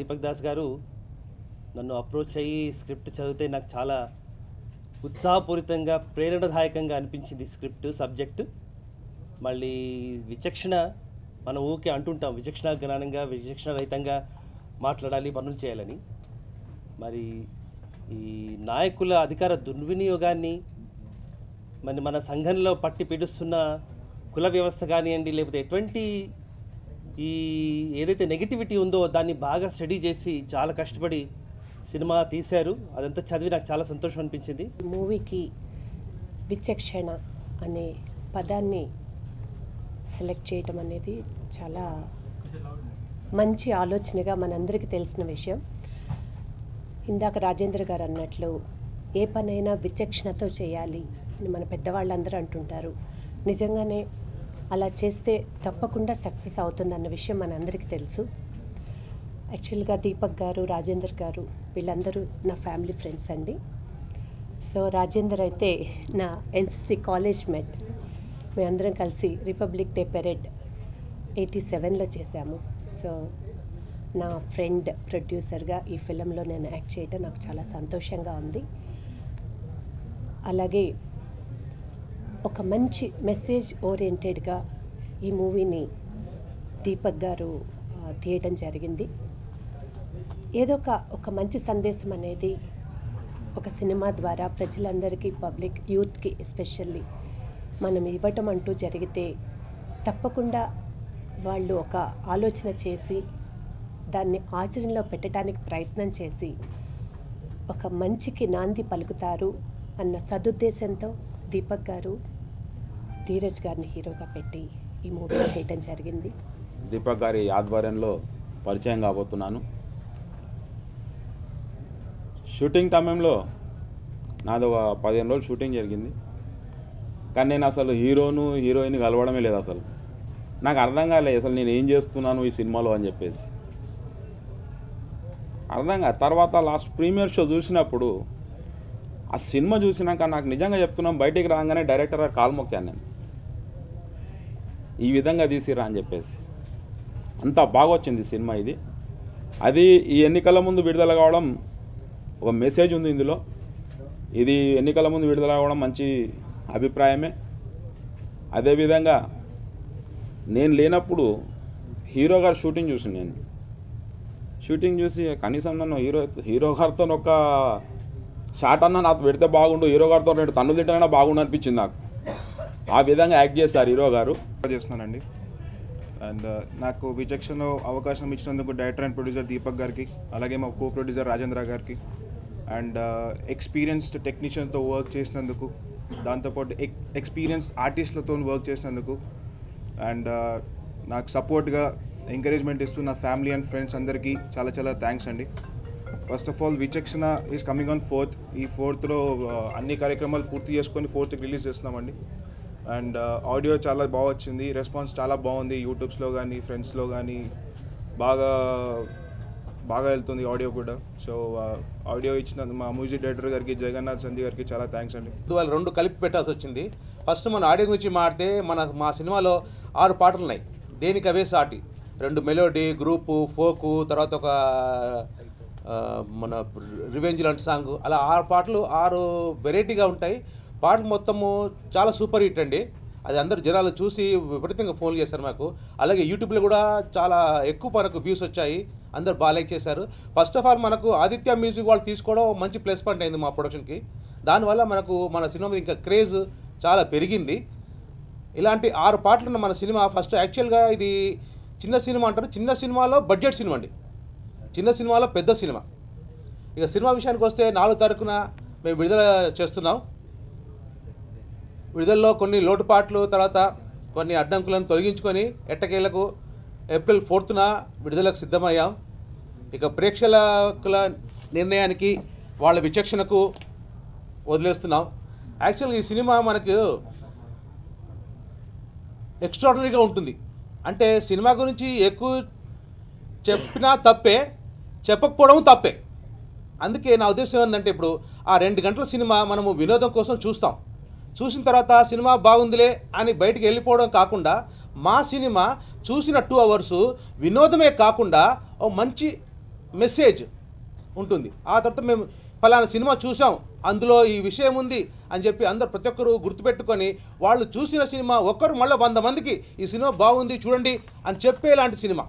దీపక్ దాస్ గారు నన్ను అప్రోచ్ అయ్యి స్క్రిప్ట్ చదివితే నాకు చాలా ఉత్సాహపూరితంగా ప్రేరణాదాయకంగా అనిపించింది. స్క్రిప్ట్ సబ్జెక్ట్ మళ్ళీ విచక్షణ, మనం ఊకే అంటుంటాం విచక్షణ జ్ఞానంగా విచక్షణ రహితంగా మాట్లాడాలి, పనులు చేయాలని. మరి ఈ నాయకుల అధికార దుర్వినియోగాన్ని, మరి మన సంఘంలో పట్టి పీడిస్తున్న కుల వ్యవస్థ కానివ్వండి, లేకపోతే ఎటువంటి ఈ ఏదైతే నెగిటివిటీ ఉందో దాన్ని బాగా స్టడీ చేసి చాలా కష్టపడి సినిమా తీశారు. అదంతా చదివి నాకు చాలా సంతోషం అనిపించింది. మూవీకి విచక్షణ అనే పదాన్ని సెలెక్ట్ చేయటం అనేది చాలా మంచి ఆలోచనగా మనందరికీ తెలిసిన విషయం. ఇందాక రాజేంద్ర గారు అన్నట్లు ఏ పనైనా విచక్షణతో చేయాలి అని మన పెద్దవాళ్ళందరూ అంటుంటారు. నిజంగానే అలా చేస్తే తప్పకుండా సక్సెస్ అవుతుందన్న విషయం మనందరికీ తెలుసు. యాక్చువల్గా దీపక్ గారు, రాజేందర్ గారు వీళ్ళందరూ నా ఫ్యామిలీ ఫ్రెండ్స్ అండి. సో రాజేందర్ అయితే నా ఎన్సిసి కాలేజ్ మేట్. మేమందరం కలిసి రిపబ్లిక్ డే పెరేడ్ 87లో చేశాము. సో నా ఫ్రెండ్ ప్రొడ్యూసర్గా ఈ ఫిలంలో నేను యాక్ట్ చేయడం నాకు చాలా సంతోషంగా ఉంది. అలాగే ఒక మంచి మెసేజ్ ఓరియంటెడ్గా ఈ మూవీని దీపక్ గారు తీయడం జరిగింది. ఏదో ఒక మంచి సందేశం అనేది ఒక సినిమా ద్వారా ప్రజలందరికీ, పబ్లిక్ యూత్కి ఎస్పెషల్లీ మనం ఇవ్వటం అంటూ జరిగితే తప్పకుండా వాళ్ళు ఒక ఆలోచన చేసి దాన్ని ఆచరణలో పెట్టడానికి ప్రయత్నం చేసి ఒక మంచికి నాంది పలుకుతారు అన్న సదుద్దేశంతో దీపక్ గారు ధీరజ్ గారిని హీరోగా పెట్టి ఈ మూవీ చేయడం జరిగింది. దీపక్ గారి ఆధ్వర్యంలో పరిచయం కాబోతున్నాను. షూటింగ్ టైంలో నాది ఒక 15 రోజులు షూటింగ్ జరిగింది. కానీ నేను అసలు హీరోయిన్ కలవడమే లేదు. అసలు నాకు అర్థం కాలేదు అసలు నేను ఏం చేస్తున్నాను ఈ సినిమాలో అని చెప్పేసి అర్థం కాదు. తర్వాత లాస్ట్ ప్రీమియర్ షో చూసినప్పుడు ఆ సినిమా చూసినాక నాకు నిజంగా చెప్తున్నాం, బయటికి రాగానే డైరెక్టర్ గారు కాలు మొక్కాను నేను, ఈ విధంగా తీసిరా అని చెప్పేసి. అంత బాగా వచ్చింది సినిమా ఇది. అది ఈ ఎన్నికల ముందు విడుదల కావడం ఒక మెసేజ్ ఉంది ఇందులో. ఇది ఎన్నికల ముందు విడుదల కావడం మంచి అభిప్రాయమే. అదేవిధంగా నేను లేనప్పుడు హీరో గారు షూటింగ్ చూసాను. నేను షూటింగ్ చూసి కనీసం నన్ను హీరో గారితో ఒక షాట్ అన్న నాకు పెడితే బాగుండు, హీరో గారితో 2 తన్నులు తింటానన్నా బాగుండు అనిపించింది నాకు. ఆ విధంగా యాక్ట్ చేశారు హీరో గారు. చేస్తున్నానండి. అండ్ నాకు విచక్షణలో అవకాశం ఇచ్చినందుకు డైరెక్టర్ అండ్ ప్రొడ్యూసర్ దీపక్ గారికి, అలాగే మా కో ప్రొడ్యూసర్ రాజేంద్ర గారికి, అండ్ ఎక్స్పీరియన్స్డ్ టెక్నీషియన్తో వర్క్ చేసినందుకు, దాంతోపాటు ఎక్స్పీరియన్స్డ్ ఆర్టిస్టులతో వర్క్ చేసినందుకు, అండ్ నాకు సపోర్ట్గా ఎంకరేజ్మెంట్ ఇస్తూ నా ఫ్యామిలీ అండ్ ఫ్రెండ్స్ అందరికీ చాలా చాలా థ్యాంక్స్ అండి. ఫస్ట్ ఆఫ్ ఆల్ విచక్షణ ఈజ్ కమింగ్ ఆన్ 4th. ఈ 4thలో అన్ని కార్యక్రమాలు పూర్తి చేసుకొని 4th రిలీజ్ చేస్తున్నామండి. అండ్ ఆడియో చాలా బాగా వచ్చింది, రెస్పాన్స్ చాలా బాగుంది. యూట్యూబ్స్లో కానీ ఫ్రెండ్స్లో కానీ బాగా వెళ్తుంది ఆడియో కూడా. సో ఆడియో ఇచ్చిన మా మ్యూజిక్ డైరెక్టర్ గారికి, జగన్నాథ్ సంధి గారికి చాలా థ్యాంక్స్ అండి. వాళ్ళు 2 కలిపి పెట్టాల్సి వచ్చింది. ఫస్ట్ మన ఆడియో గురించి మాట్లాడితే మా సినిమాలో 6 పాటలు ఉన్నాయి. దేనికి అవే సాటి 2 మెలోడీ, గ్రూపు, ఫోకు, తర్వాత ఒక మన రివెంజ్ లాంటి సాంగ్, అలా 6 పాటలు 6 వెరైటీగా ఉంటాయి. పాటలు మొత్తము చాలా సూపర్ హిట్ అండి. అది అందరు జనాలు చూసి విపరీతంగా ఫోన్లు చేశారు మాకు. అలాగే యూట్యూబ్లో కూడా చాలా ఎక్కువ మనకు వ్యూస్ వచ్చాయి, అందరు బాగా లైక్ చేశారు. ఫస్ట్ ఆఫ్ ఆల్ మనకు ఆదిత్య మ్యూజిక్ వాళ్ళు తీసుకోవడం మంచి ప్లస్ పాయింట్ అయింది మా ప్రొడక్షన్కి. దానివల్ల మనకు మన సినిమా మీద ఇంకా క్రేజ్ చాలా పెరిగింది. ఇలాంటి 6 పాటలు ఉన్న మన సినిమా ఫస్ట్ యాక్చువల్గా ఇది చిన్న సినిమా అంటారు. చిన్న సినిమాలో బడ్జెట్ సినిమా అండి, చిన్న సినిమాలో పెద్ద సినిమా. ఇక సినిమా విషయానికి వస్తే 4 తారీఖున మేము విడుదల చేస్తున్నాం. విడుదలలో కొన్ని లోటుపాట్లు, తర్వాత కొన్ని అడ్డంకులను తొలగించుకొని ఎట్టకేలకు ఏప్రిల్ 4th విడుదలకు సిద్ధమయ్యాం. ఇక ప్రేక్షకుల నిర్ణయానికి, వాళ్ళ విచక్షణకు వదిలేస్తున్నాం. యాక్చువల్గా ఈ సినిమా మనకు ఎక్స్ట్రాడినరీగా ఉంటుంది. అంటే సినిమా గురించి ఎక్కువ చెప్పినా తప్పే, చెప్పకపోవడం తప్పే. అందుకే నా ఉద్దేశం ఏంటంటే, ఇప్పుడు ఆ 2 గంటల సినిమా మనము వినోదం కోసం చూస్తాం. చూసిన తర్వాత సినిమా బాగుందిలే అని బయటికి వెళ్ళిపోవడం కాకుండా మా సినిమా చూసిన 2 అవర్స్ వినోదమే కాకుండా ఓ మంచి మెసేజ్ ఉంటుంది. ఆ తర్వాత మేము ఫలానా సినిమా చూసాం, అందులో ఈ విషయం ఉంది అని చెప్పి అందరు ప్రతి ఒక్కరు గుర్తుపెట్టుకొని వాళ్ళు చూసిన సినిమా ఒక్కరు మళ్ళీ 100 మందికి ఈ సినిమా బాగుంది చూడండి అని చెప్పేలాంటి సినిమా.